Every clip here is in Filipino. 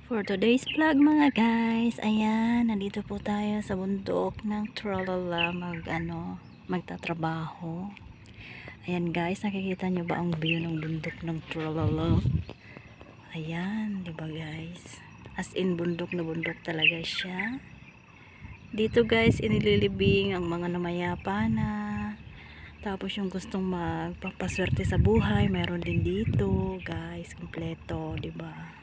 For today's vlog mga guys, ayan, nandito po tayo sa bundok ng Tralala magtatrabaho. Ayan guys, nakikita nyo ba ang view ng bundok ng Tralala? Ayan, di ba guys? As in bundok na bundok talaga siya. Dito guys, inililibing ang mga namayapa na. Tapos yung gustong magpapaswerte sa buhay, mayroon din dito guys, kompleto, di ba?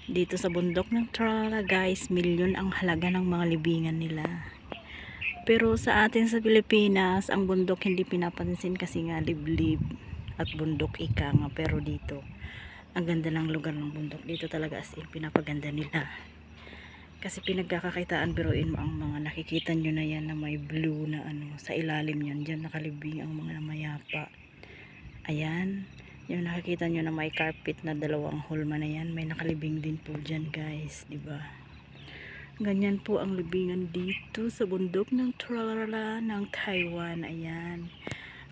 Dito sa bundok ng Tralala guys, milyon ang halaga ng mga libingan nila. Pero sa atin sa Pilipinas, ang bundok hindi pinapansin kasi nga liblib at bundok ika nga. Pero dito, ang ganda ng lugar ng bundok. Dito talaga as in, pinapaganda nila. Kasi pinagkakakitaan, biruin mo ang mga nakikita nyo na yan na may blue na sa ilalim yan. Diyan nakalibing ang mga namayapa. Ayan. Yung nakikita nyo na may carpet na dalawang hulma na yan, may nakalibing din po dyan guys, diba? Ganyan po ang libingan dito sa bundok ng Tralala ng Taiwan. Ayan.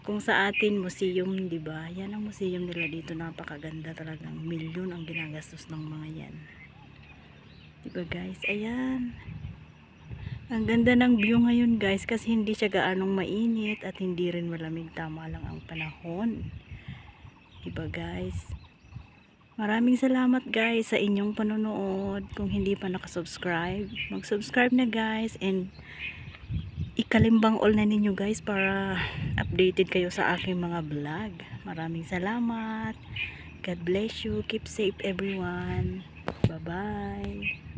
Kung sa atin museum, diba? Yan ang museum nila dito, napakaganda talagang, milyon ang ginagastos ng mga yan. Diba guys? Ayan. Ang ganda ng view ngayon guys, kasi hindi siya gaanong mainit at hindi rin malamig, tama lang ang panahon. Diba guys? Maraming salamat guys sa inyong panonood. Kung hindi pa nakasubscribe, mag-subscribe na guys, and ikalimbang all na ninyo guys para updated kayo sa aking mga vlog. Maraming salamat. God bless you. Keep safe everyone. Bye bye.